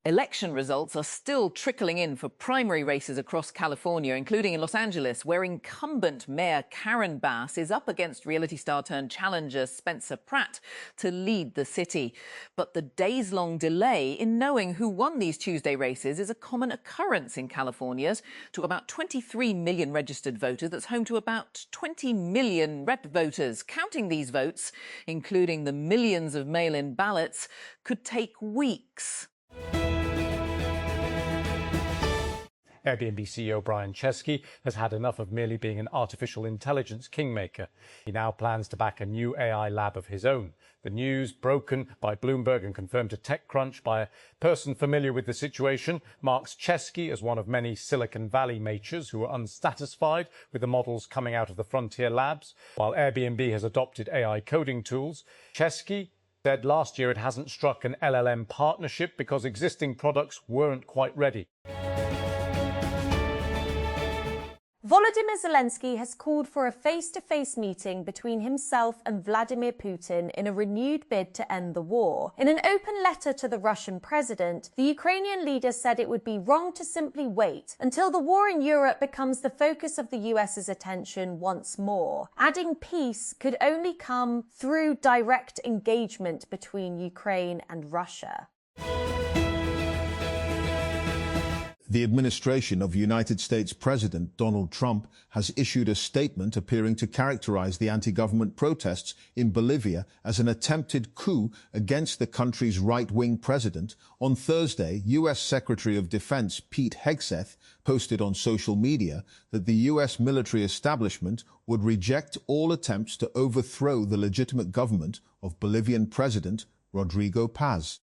Election results are still trickling in for primary races across California, including in Los Angeles, where incumbent Mayor Karen Bass is up against reality star turned challenger Spencer Pratt to lead the city. But the days-long delay in knowing who won these Tuesday races is a common occurrence in California's to about 23 million registered voters. That's home to about 20 million rep voters. Counting these votes, including the millions of mail-in ballots, could take weeks. Airbnb CEO Brian Chesky has had enough of merely being an artificial intelligence kingmaker. He now plans to back a new AI lab of his own. The news, broken by Bloomberg and confirmed to TechCrunch by a person familiar with the situation, marks Chesky as one of many Silicon Valley makers who are unsatisfied with the models coming out of the frontier labs. While Airbnb has adopted AI coding tools, Chesky said last year it hasn't struck an LLM partnership because existing products weren't quite ready. Volodymyr Zelensky has called for a face-to-face meeting between himself and Vladimir Putin in a renewed bid to end the war. In an open letter to the Russian president, the Ukrainian leader said it would be wrong to simply wait until the war in Europe becomes the focus of the US's attention once more, adding peace could only come through direct engagement between Ukraine and Russia. The administration of United States President Donald Trump has issued a statement appearing to characterize the anti-government protests in Bolivia as an attempted coup against the country's right-wing president. On Thursday, U.S. Secretary of Defense Pete Hegseth posted on social media that the U.S. military establishment would reject all attempts to overthrow the legitimate government of Bolivian President Rodrigo Paz.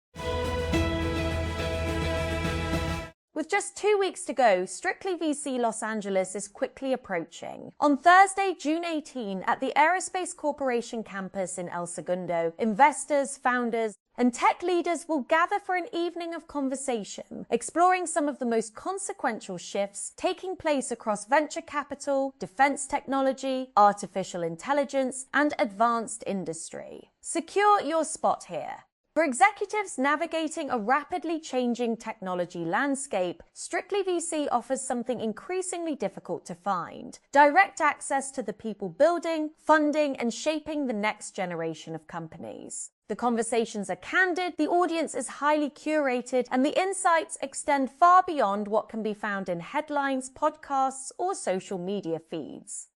With just 2 weeks to go, Strictly VC Los Angeles is quickly approaching. On Thursday, June 18, at the Aerospace Corporation campus in El Segundo, investors, founders, and tech leaders will gather for an evening of conversation, exploring some of the most consequential shifts taking place across venture capital, defense technology, artificial intelligence, and advanced industry. Secure your spot here. For executives navigating a rapidly changing technology landscape, Strictly VC offers something increasingly difficult to find: direct access to the people building, funding, and shaping the next generation of companies. The conversations are candid, the audience is highly curated, and the insights extend far beyond what can be found in headlines, podcasts, or social media feeds.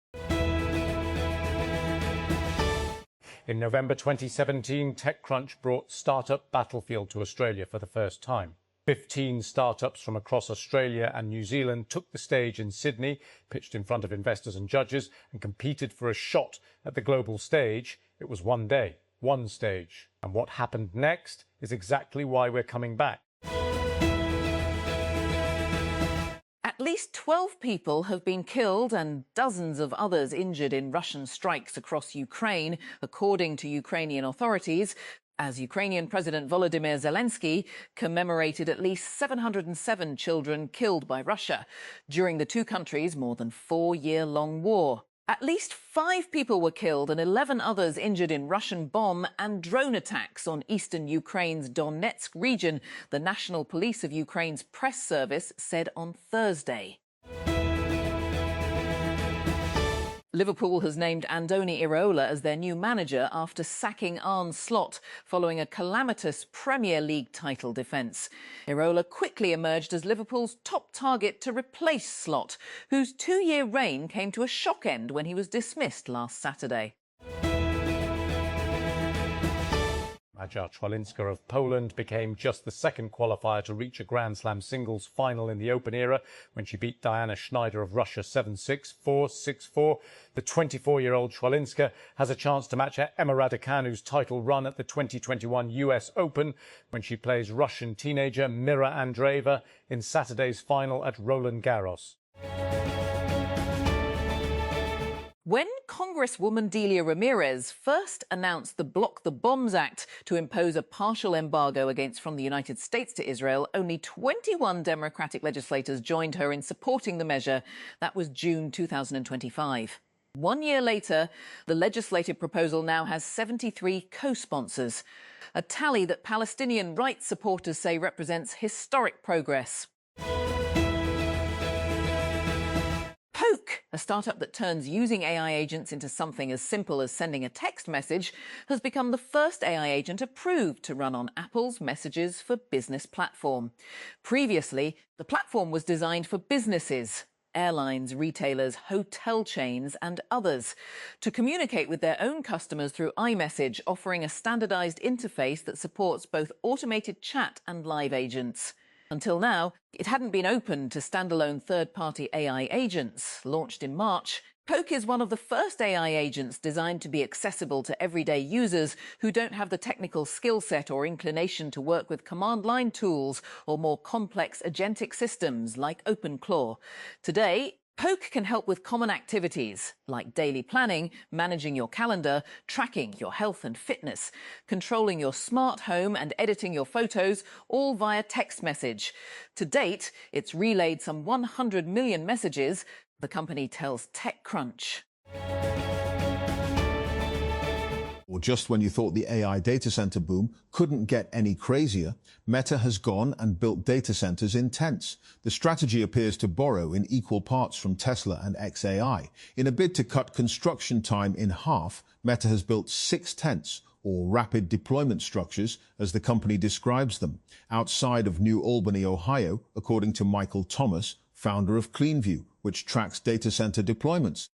In November 2017, TechCrunch brought Startup Battlefield to Australia for the first time. 15 startups from across Australia and New Zealand took the stage in Sydney, pitched in front of investors and judges, and competed for a shot at the global stage. It was one day, one stage. And what happened next is exactly why we're coming back. At least 12 people have been killed and dozens of others injured in Russian strikes across Ukraine, according to Ukrainian authorities, as Ukrainian President Volodymyr Zelensky commemorated at least 707 children killed by Russia during the two countries' more than 4-year-long war. At least 5 people were killed and 11 others injured in Russian bomb and drone attacks on eastern Ukraine's Donetsk region, the National Police of Ukraine's press service said on Thursday. Liverpool has named Andoni Iraola as their new manager after sacking Arne Slot following a calamitous Premier League title defence. Iraola quickly emerged as Liverpool's top target to replace Slot, whose 2-year reign came to a shock end when he was dismissed last Saturday. Maja Chwalinska of Poland became just the second qualifier to reach a Grand Slam singles final in the Open era when she beat Diana Schneider of Russia 7-6, 4-6-4. The 24-year-old Chwalinska has a chance to match Emma Raducanu's title run at the 2021 US Open when she plays Russian teenager Mira Andreeva in Saturday's final at Roland Garros. When Congresswoman Delia Ramirez first announced the Block the Bombs Act to impose a partial embargo from the United States to Israel, only 21 Democratic legislators joined her in supporting the measure. That was June 2025. 1 year later, the legislative proposal now has 73 co-sponsors, a tally that Palestinian rights supporters say represents historic progress. Poke, a startup that turns using AI agents into something as simple as sending a text message, has become the first AI agent approved to run on Apple's Messages for Business platform. Previously, the platform was designed for businesses, airlines, retailers, hotel chains and others, to communicate with their own customers through iMessage, offering a standardized interface that supports both automated chat and live agents. Until now, it hadn't been open to standalone third-party AI agents. Launched in March, Poke is one of the first AI agents designed to be accessible to everyday users who don't have the technical skill set or inclination to work with command line tools or more complex agentic systems like OpenClaw. Today, Poke can help with common activities like daily planning, managing your calendar, tracking your health and fitness, controlling your smart home and editing your photos, all via text message. To date, it's relayed some 100 million messages, the company tells TechCrunch. Or just when you thought the AI data center boom couldn't get any crazier, Meta has gone and built data centers in tents. The strategy appears to borrow in equal parts from Tesla and xAI. In a bid to cut construction time in half, Meta has built 6 tents, or rapid deployment structures, as the company describes them, outside of New Albany, Ohio, according to Michael Thomas, founder of CleanView, which tracks data center deployments.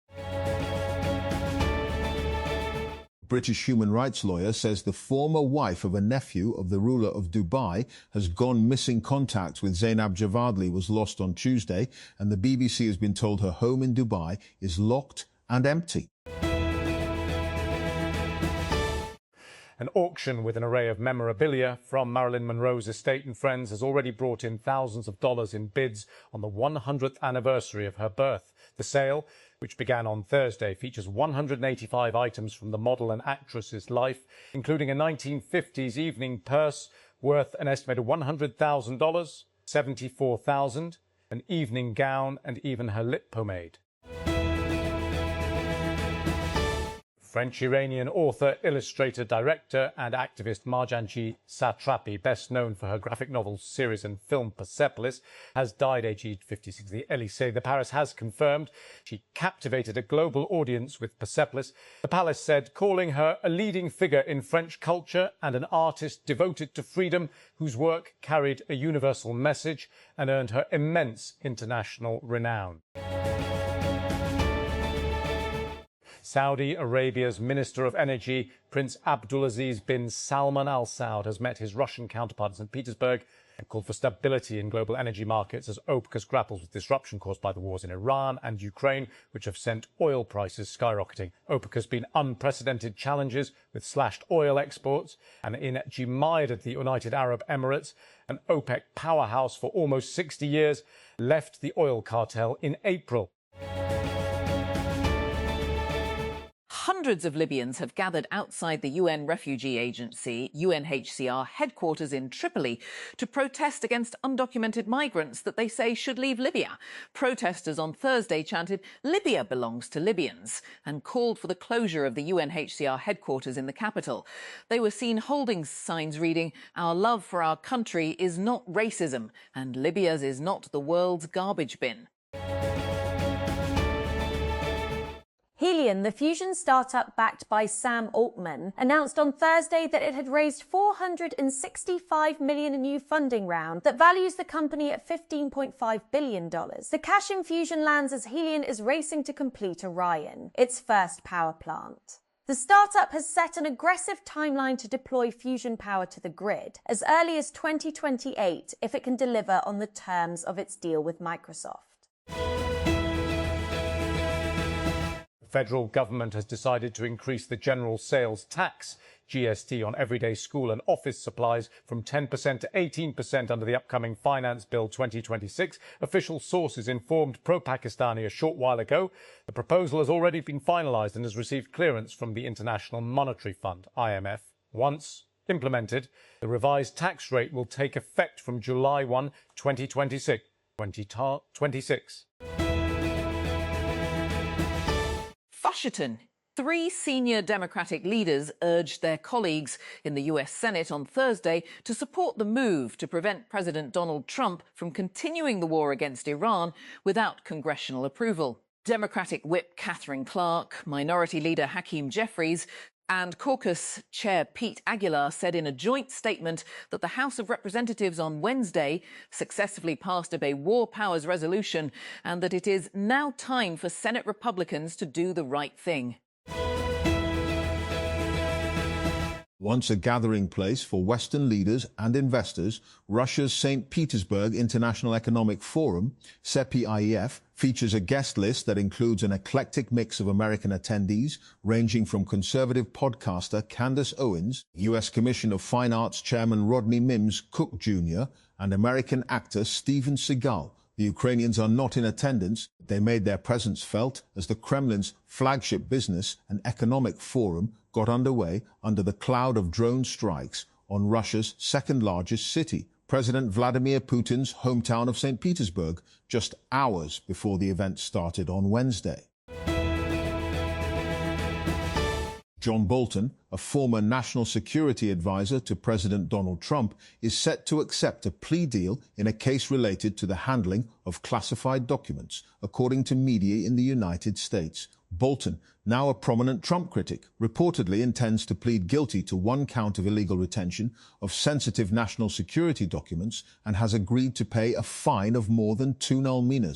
British human rights lawyer says the former wife of a nephew of the ruler of Dubai has gone missing. Contact with Zainab Javadli was lost on Tuesday, and the BBC has been told her home in Dubai is locked and empty. An auction with an array of memorabilia from Marilyn Monroe's estate and friends has already brought in thousands of dollars in bids on the 100th anniversary of her birth. The sale, which began on Thursday, features 185 items from the model and actress's life, including a 1950s evening purse worth an estimated $100,000, $74,000, an evening gown, and even her lip pomade. French-Iranian author, illustrator, director and activist Marjanji Satrapi, best known for her graphic novel series and film Persepolis, has died aged 56. The Élysée, the Paris, has confirmed she captivated a global audience with Persepolis. The palace said, calling her a leading figure in French culture and an artist devoted to freedom whose work carried a universal message and earned her immense international renown. Saudi Arabia's Minister of Energy, Prince Abdulaziz bin Salman Al Saud, has met his Russian counterpart in St. Petersburg and called for stability in global energy markets as OPEC grapples with disruption caused by the wars in Iran and Ukraine, which have sent oil prices skyrocketing. OPEC has been unprecedented challenges with slashed oil exports, and in Jumayyah, the United Arab Emirates, an OPEC powerhouse for almost 60 years, left the oil cartel in April. Hundreds of Libyans have gathered outside the UN Refugee Agency, UNHCR, headquarters in Tripoli to protest against undocumented migrants that they say should leave Libya. Protesters on Thursday chanted, "Libya belongs to Libyans," and called for the closure of the UNHCR headquarters in the capital. They were seen holding signs reading, "Our love for our country is not racism, and Libya's is not the world's garbage bin." Helion, the fusion startup backed by Sam Altman, announced on Thursday that it had raised $465 million in a new funding round that values the company at $15.5 billion. The cash infusion lands as Helion is racing to complete Orion, its first power plant. The startup has set an aggressive timeline to deploy fusion power to the grid as early as 2028 if it can deliver on the terms of its deal with Microsoft. The federal government has decided to increase the general sales tax, GST, on everyday school and office supplies from 10% to 18% under the upcoming Finance Bill 2026. Official sources informed Pro-Pakistani a short while ago. The proposal has already been finalised and has received clearance from the International Monetary Fund, IMF. Once implemented, the revised tax rate will take effect from July 1, 2026. Washington. 3 senior Democratic leaders urged their colleagues in the US Senate on Thursday to support the move to prevent President Donald Trump from continuing the war against Iran without congressional approval. Democratic Whip Catherine Clark, Minority Leader Hakeem Jeffries, and Caucus Chair Pete Aguilar said in a joint statement that the House of Representatives on Wednesday successfully passed a war powers resolution and that it is now time for Senate Republicans to do the right thing. Once a gathering place for Western leaders and investors, Russia's St. Petersburg International Economic Forum, CEPIEF, features a guest list that includes an eclectic mix of American attendees, ranging from conservative podcaster Candace Owens, U.S. Commission of Fine Arts Chairman Rodney Mims Cook Jr., and American actor Steven Seagal. The Ukrainians are not in attendance. They made their presence felt as the Kremlin's flagship business and economic forum got underway under the cloud of drone strikes on Russia's second-largest city, President Vladimir Putin's hometown of St. Petersburg, just hours before the event started on Wednesday. John Bolton, a former national security advisor to President Donald Trump, is set to accept a plea deal in a case related to the handling of classified documents, according to media in the United States. Bolton, now a prominent Trump critic, reportedly intends to plead guilty to 1 count of illegal retention of sensitive national security documents and has agreed to pay a fine of more than $2 million.